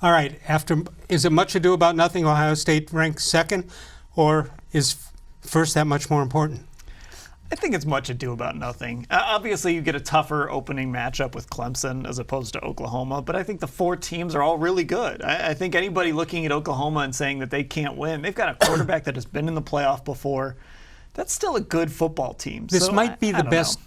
All right. Is it much ado about nothing? Ohio State ranks second, or is first that much more important? I think it's much ado about nothing. Obviously, you get a tougher opening matchup with Clemson as opposed to Oklahoma, but I think the four teams are all really good. I think anybody looking at Oklahoma and saying that they can't win, they've got a quarterback that has been in the playoff before. That's still a good football team. This might be the best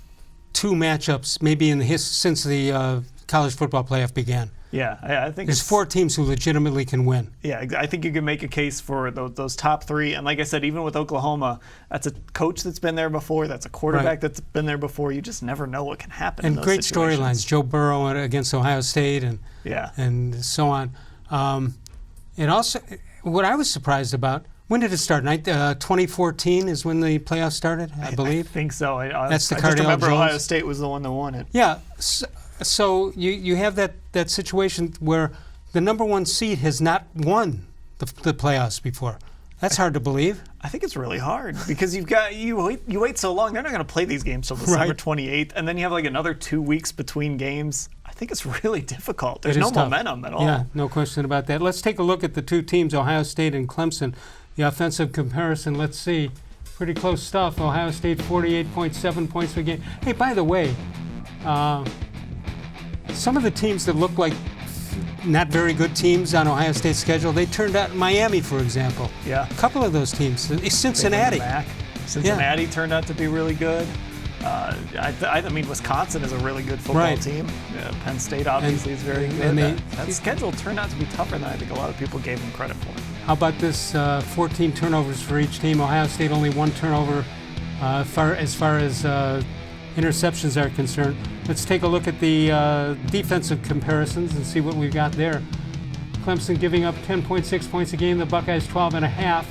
two matchups maybe since the college football playoff began. Yeah, I think there's four teams who legitimately can win. Yeah, I think you can make a case for those top three. And like I said, even with Oklahoma, that's a coach that's been there before. That's a quarterback that's been there before. You just never know what can happen. And in those great situations. storylines. Joe Burrow against Ohio State and so on. And also, what I was surprised about, when did it start? 2014 is when the playoffs started, I believe. I think so. That's the I Cardale just remember Jones. Ohio State was the one that won it. Yeah. So you have that situation where the number one seed has not won the playoffs before. That's hard to believe. I think it's really hard because you wait so long. They're not going to play these games till December 28th, and then you have like another 2 weeks between games. I think it's really difficult. There's no momentum at all. Yeah, no question about that. Let's take a look at the two teams, Ohio State and Clemson. The offensive comparison, let's see. Pretty close stuff. Ohio State 48.7 points per game. Hey, by the way, some of the teams that look like not very good teams on Ohio State's schedule, they turned out Miami, for example. Yeah. A couple of those teams. Cincinnati. Cincinnati turned out to be really good. I mean, Wisconsin is a really good football team. Penn State obviously is very good. That schedule turned out to be tougher than I think a lot of people gave them credit for. How about this 14 turnovers for each team? Ohio State only one turnover as far as interceptions are concerned. Let's take a look at the defensive comparisons and see what we've got there. Clemson giving up 10.6 points a game, the Buckeyes 12.5,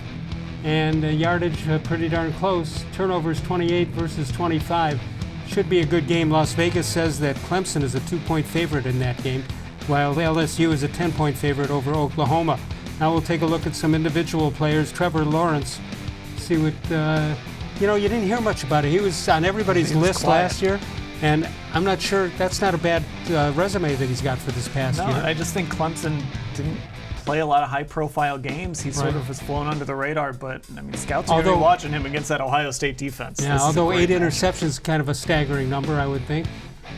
and yardage pretty darn close. Turnovers 28 versus 25. Should be a good game. Las Vegas says that Clemson is a 2-point favorite in that game, while LSU is a 10-point favorite over Oklahoma. Now we'll take a look at some individual players. Trevor-Lawrence, see what, you didn't hear much about it. He was on everybody's list last year, and I'm not sure, that's not a bad resume that he's got for this past year. I just think Clemson didn't play a lot of high-profile games. He sort of has flown under the radar, but, I mean, scouts are going to be watching him against that Ohio State defense. Yeah, although 8 interceptions is kind of a staggering number, I would think.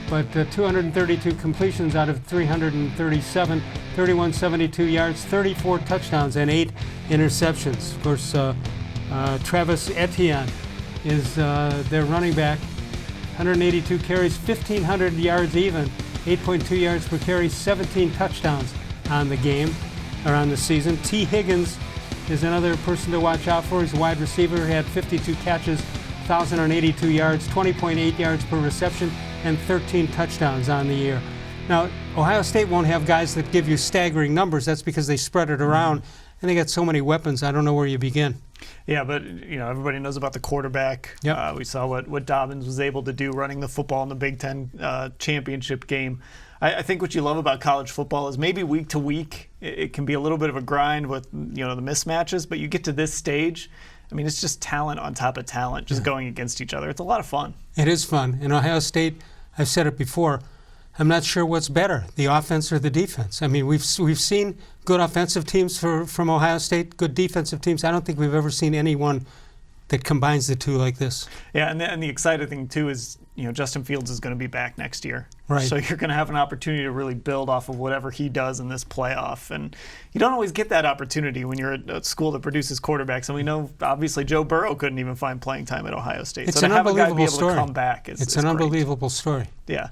But 232 completions out of 337, 3172 yards, 34 touchdowns, and 8 interceptions. Of course, Travis-Etienne is their running back. 182 carries, 1,500 yards even, 8.2 yards per carry, 17 touchdowns on the game, or on the season. Tee-Higgins is another person to watch out for. He's a wide receiver, had 52 catches, 1,082 yards, 20.8 yards per reception, and 13 touchdowns on the year. Now, Ohio State won't have guys that give you staggering numbers. That's because they spread it around, and they got so many weapons, I don't know where you begin. Yeah, but everybody knows about the quarterback. Yep. We saw what Dobbins was able to do running the football in the Big Ten championship game. I think what you love about college football is maybe week to week it can be a little bit of a grind with the mismatches, but you get to this stage, I mean, it's just talent on top of talent just going against each other. It's a lot of fun. It is fun. In Ohio State, I've said it before, I'm not sure what's better, the offense or the defense. I mean, we've seen good offensive teams from Ohio State, good defensive teams. I don't think we've ever seen anyone that combines the two like this. Yeah, and the exciting thing too is Justin Fields is going to be back next year. Right. So you're going to have an opportunity to really build off of whatever he does in this playoff. And you don't always get that opportunity when you're at a school that produces quarterbacks. And we know, obviously, Joe Burrow couldn't even find playing time at Ohio State. It's so an to have a guy unbelievable be able story. to come back It's an unbelievable story. Yeah.